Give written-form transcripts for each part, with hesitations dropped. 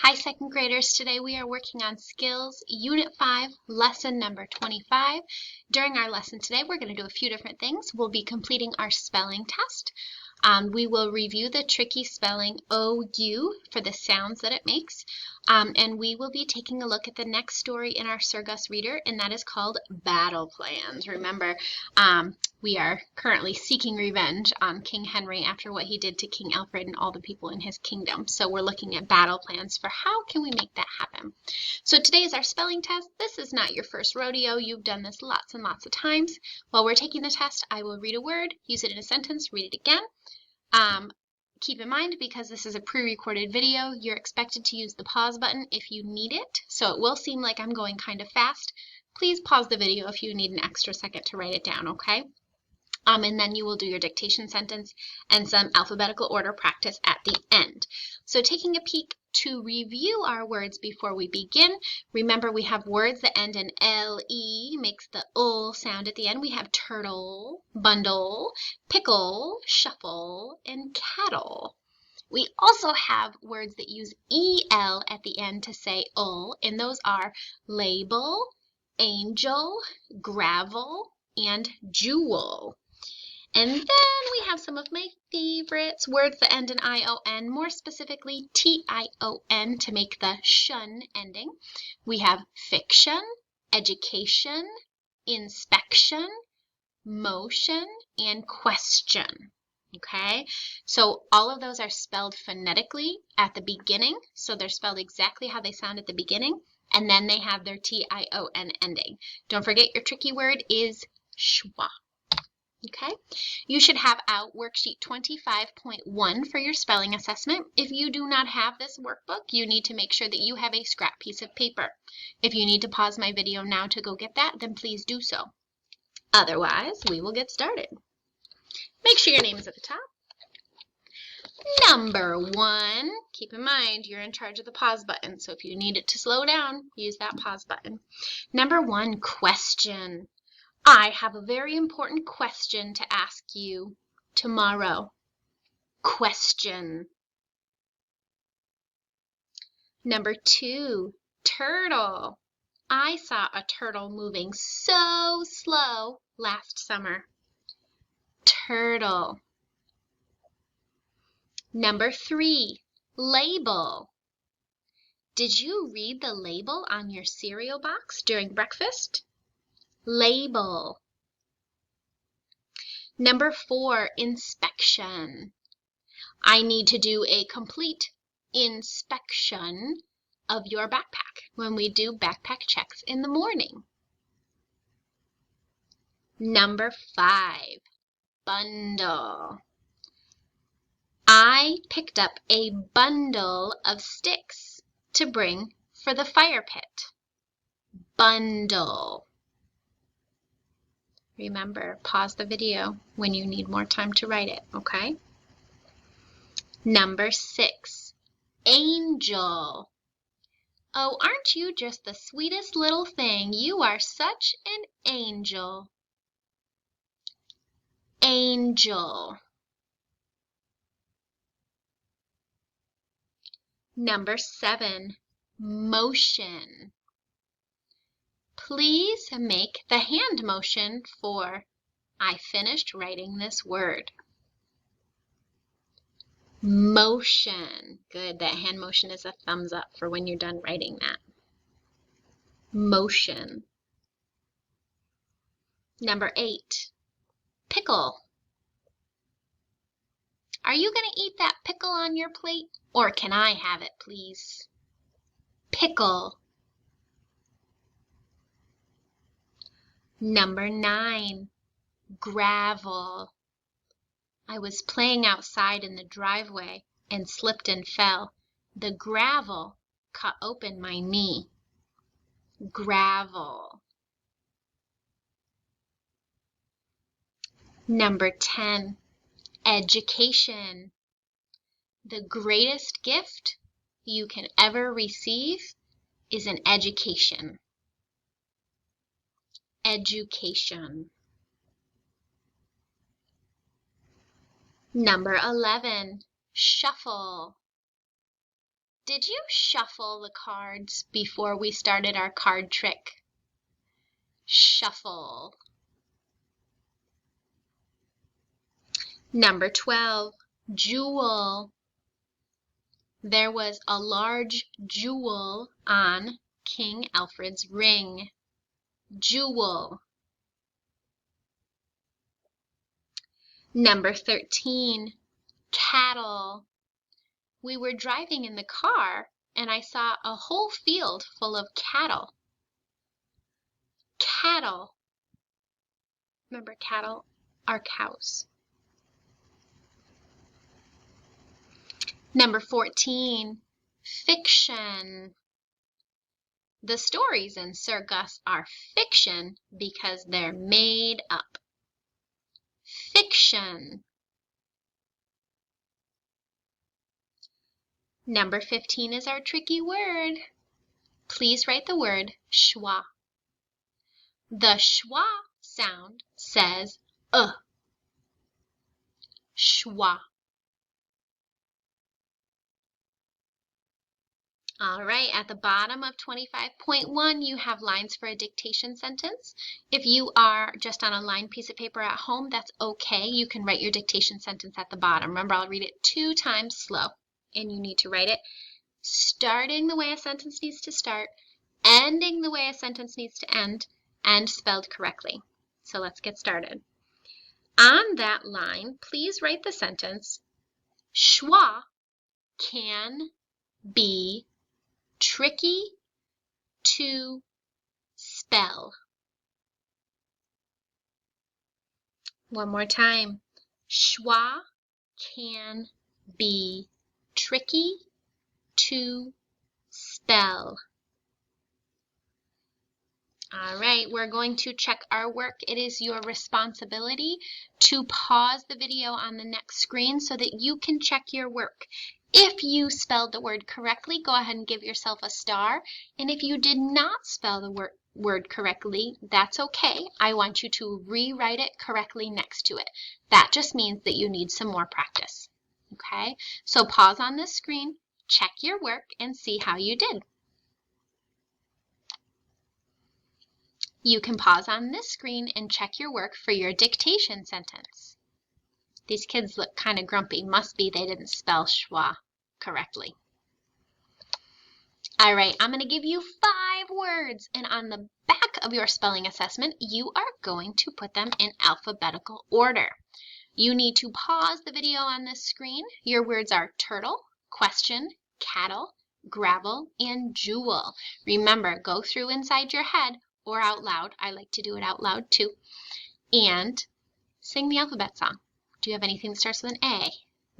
Hi, second graders. Today we are working on Skills Unit 5, lesson number 25. During our lesson today, we're going to do a few different things. We'll be completing our spelling test. We will review the tricky spelling OU for the sounds that it makes. And we will be taking a look at the next story in our Surgus Reader, and that is called Battle Plans. Remember, we are currently seeking revenge on King Henry after what he did to King Alfred and all the people in his kingdom. So we're looking at battle plans for how can we make that happen. So today is our spelling test. This is not your first rodeo. You've done this lots and lots of times. While we're taking the test, I will read a word, use it in a sentence, read it again. Keep in mind, because this is a pre-recorded video, you're expected to use the pause button if you need it. So it will seem like I'm going kind of fast. Please pause the video if you need an extra second to write it down, okay? And then you will do your dictation sentence and some alphabetical order practice at the end. So taking a peek to review our words before we begin, remember we have words that end in L-E, makes the ul sound at the end. We have turtle, bundle, pickle, shuffle, and cattle. We also have words that use EL at the end to say ul, and those are label, angel, gravel, and jewel. And then we have some of my favorites, words that end in I-O-N, more specifically T-I-O-N to make the shun ending. We have fiction, education, inspection, motion, and question. Okay, so all of those are spelled phonetically at the beginning, so they're spelled exactly how they sound at the beginning, and then they have their T-I-O-N ending. Don't forget your tricky word is schwa. Okay, you should have out worksheet 25.1 for your spelling assessment. If you do not have this workbook, you need to make sure that you have a scrap piece of paper. If you need to pause my video now to go get that, then please do so. Otherwise, we will get started. Make sure your name is at the top. Number 1, keep in mind you're in charge of the pause button, so if you need it to slow down, use that pause button. Number 1, question. I have a very important question to ask you tomorrow. Question. Number 2, turtle. I saw a turtle moving so slow last summer. Turtle. Number 3, label. Did you read the label on your cereal box during breakfast? Label. Number 4, inspection. I need to do a complete inspection of your backpack when we do backpack checks in the morning. Number 5, bundle. I picked up a bundle of sticks to bring for the fire pit. Bundle. Remember, pause the video when you need more time to write it, okay? Number 6, angel. Oh, aren't you just the sweetest little thing? You are such an angel. Angel. Number 7, motion. Please make the hand motion for I finished writing this word. Motion. Good, that hand motion is a thumbs up for when you're done writing that. Motion. Number 8, pickle. Are you going to eat that pickle on your plate, or can I have it, please? Pickle. Number 9, gravel. I was playing outside in the driveway and slipped and fell. The gravel cut open my knee. Gravel. Number 10, education. The greatest gift you can ever receive is an education. Education. Number 11, shuffle. Did you shuffle the cards before we started our card trick? Shuffle. Number 12, jewel. There was a large jewel on King Alfred's ring. Jewel. Number 13, cattle. We were driving in the car and I saw a whole field full of cattle. Cattle. Remember, cattle are cows. Number 14, fiction. The stories in Sir Gus are fiction because they're made up. Fiction. Number 15 is our tricky word. Please write the word schwa. The schwa sound says schwa. All right, at the bottom of 25.1, you have lines for a dictation sentence. If you are just on a lined piece of paper at home, that's okay. You can write your dictation sentence at the bottom. Remember, I'll read it 2 times slow, and you need to write it starting the way a sentence needs to start, ending the way a sentence needs to end, and spelled correctly. So let's get started. On that line, please write the sentence, schwa can be tricky to spell. One more time. Schwa can be tricky to spell. All right, we're going to check our work. It is your responsibility to pause the video on the next screen so that you can check your work. If you spelled the word correctly, go ahead and give yourself a star. And if you did not spell the word correctly, that's okay. I want you to rewrite it correctly next to it. That just means that you need some more practice. Okay, so pause on this screen, check your work, and see how you did. You can pause on this screen and check your work for your dictation sentence. These kids look kind of grumpy. Must be they didn't spell schwa correctly. All right, I'm going to give you 5 words, and on the back of your spelling assessment, you are going to put them in alphabetical order. You need to pause the video on this screen. Your words are turtle, question, cattle, gravel, and jewel. Remember, go through inside your head or out loud. I like to do it out loud too. And sing the alphabet song. Do you have anything that starts with an A,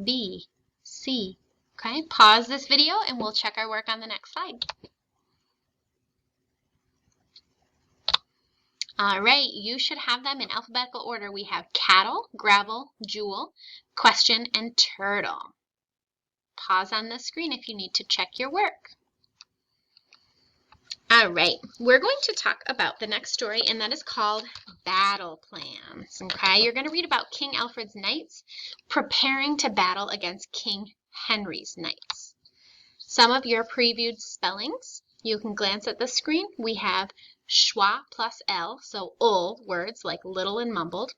B, C? Okay, pause this video and we'll check our work on the next slide. All right, you should have them in alphabetical order. We have cattle, gravel, jewel, question, and turtle. Pause on the screen if you need to check your work. All right, we're going to talk about the next story, and that is called Battle Plans. Okay, you're going to read about King Alfred's knights preparing to battle against King Henry's knights. Some of your previewed spellings, you can glance at the screen. We have schwa plus L, so ul words like little and mumbled.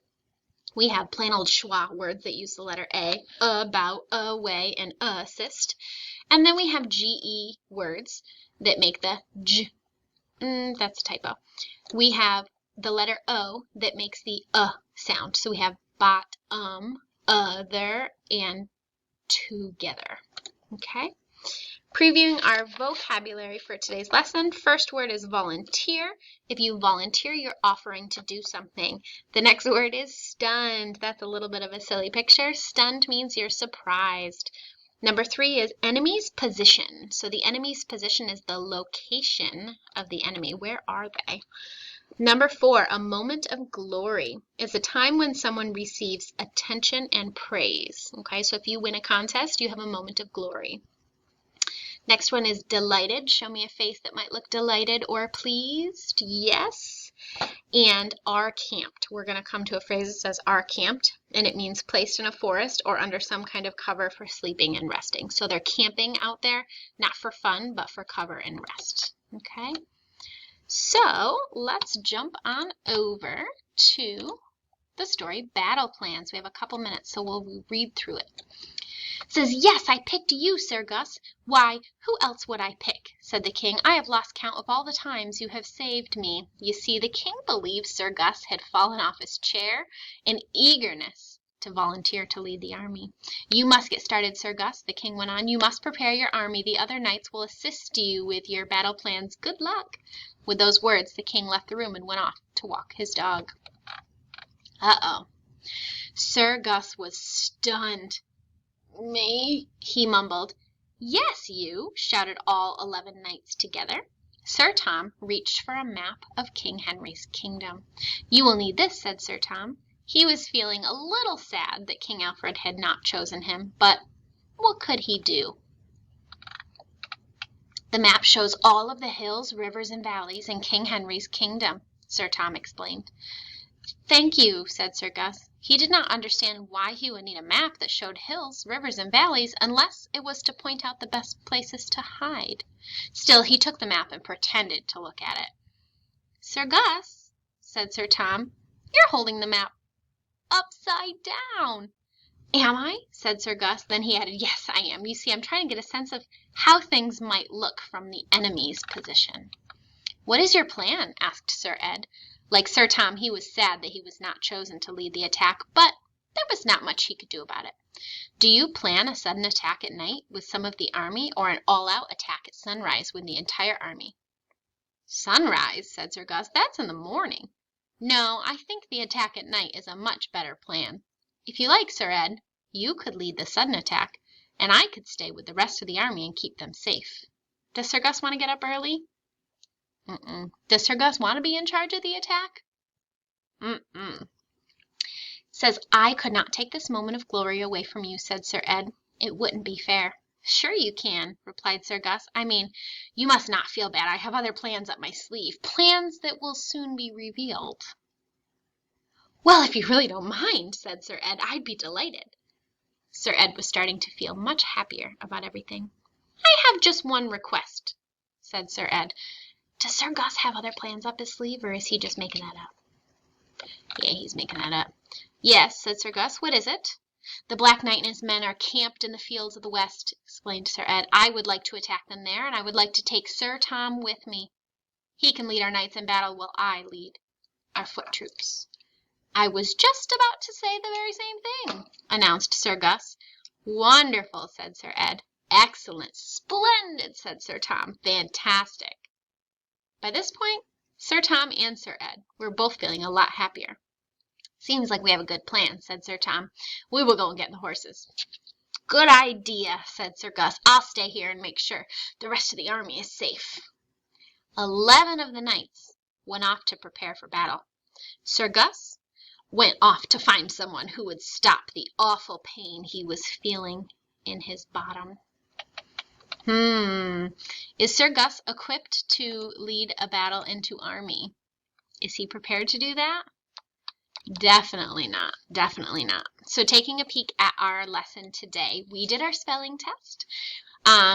We have plain old schwa words that use the letter A, about, away, and assist. And then we have GE words that make the J. That's a typo. We have the letter O that makes the sound. So we have bot, other, and together. Okay? Previewing our vocabulary for today's lesson, first word is volunteer. If you volunteer, you're offering to do something. The next word is stunned. That's a little bit of a silly picture. Stunned means you're surprised. Number 3 is enemy's position. So the enemy's position is the location of the enemy. Where are they? Number 4, a moment of glory. It's a time when someone receives attention and praise. Okay, so if you win a contest, you have a moment of glory. Next one is delighted. Show me a face that might look delighted or pleased. Yes. and are camped. We're going to come to a phrase that says are camped, and it means placed in a forest or under some kind of cover for sleeping and resting. So they're camping out there, not for fun, but for cover and rest. Okay, so let's jump on over to the story Battle Plans. We have a couple minutes, so we'll read through it. It says, "Yes, I picked you, Sir Gus. Why, who else would I pick?" said the king. "I have lost count of all the times you have saved me." You see, the king believed Sir Gus had fallen off his chair in eagerness to volunteer to lead the army. "You must get started, Sir Gus," the king went on. "You must prepare your army. The other knights will assist you with your battle plans. Good luck." With those words, the king left the room and went off to walk his dog. Uh-oh. Sir Gus was stunned. "Me?" he mumbled. "Yes, you," shouted all 11 knights together. Sir Tom reached for a map of King Henry's kingdom. "You will need this," said Sir Tom. He was feeling a little sad that King Alfred had not chosen him, but what could he do? "The map shows all of the hills, rivers, and valleys in King Henry's kingdom," Sir Tom explained. "Thank you," said Sir Gus. He did not understand why he would need a map that showed hills, rivers, and valleys unless it was to point out the best places to hide. Still, he took the map and pretended to look at it. "Sir Gus," said Sir Tom, "you're holding the map upside down." "Am I?" said Sir Gus. Then he added, "Yes, I am. You see, I'm trying to get a sense of how things might look from the enemy's position." "What is your plan?" asked Sir Ed. Like Sir Tom, he was sad that he was not chosen to lead the attack, but there was not much he could do about it. "Do you plan a sudden attack at night with some of the army, or an all-out attack at sunrise with the entire army?" "Sunrise?" said Sir Gus. "That's in the morning. No, I think the attack at night is a much better plan. If you like, Sir Ed, you could lead the sudden attack, and I could stay with the rest of the army and keep them safe. Does Sir Gus want to get up early?" "Does Sir Gus want to be in charge of the attack?" "Says I could not take this moment of glory away from you," said Sir Ed. "It wouldn't be fair." "Sure you can," replied Sir Gus. "I mean, you must not feel bad. I have other plans up my sleeve. Plans that will soon be revealed." "Well, if you really don't mind," said Sir Ed, "I'd be delighted." Sir Ed was starting to feel much happier about everything. "I have just one request," said Sir Ed. "Does Sir Gus have other plans up his sleeve, or is he just making that up?" "Yeah, he's making that up." "Yes," said Sir Gus. "What is it?" "The Black Knight and his men are camped in the fields of the west," explained Sir Ed. "I would like to attack them there, and I would like to take Sir Tom with me. He can lead our knights in battle while I lead our foot troops." "I was just about to say the very same thing," announced Sir Gus. "Wonderful," said Sir Ed. "Excellent." "Splendid," said Sir Tom. "Fantastic." By this point, Sir Tom and Sir Ed were both feeling a lot happier. "Seems like we have a good plan," said Sir Tom. "We will go and get the horses." "Good idea," said Sir Gus. "I'll stay here and make sure the rest of the army is safe." 11 of the knights went off to prepare for battle. Sir Gus went off to find someone who would stop the awful pain he was feeling in his bottom. Is Sir Gus equipped to lead a battle into army? Is he prepared to do that? Definitely not. Definitely not. So taking a peek at our lesson today, we did our spelling test.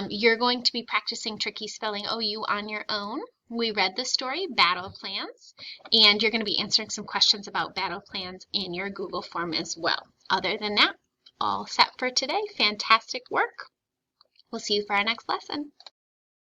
You're going to be practicing tricky spelling OU on your own. We read the story, Battle Plans, and you're going to be answering some questions about battle plans in your Google form as well. Other than that, all set for today. Fantastic work. We'll see you for our next lesson.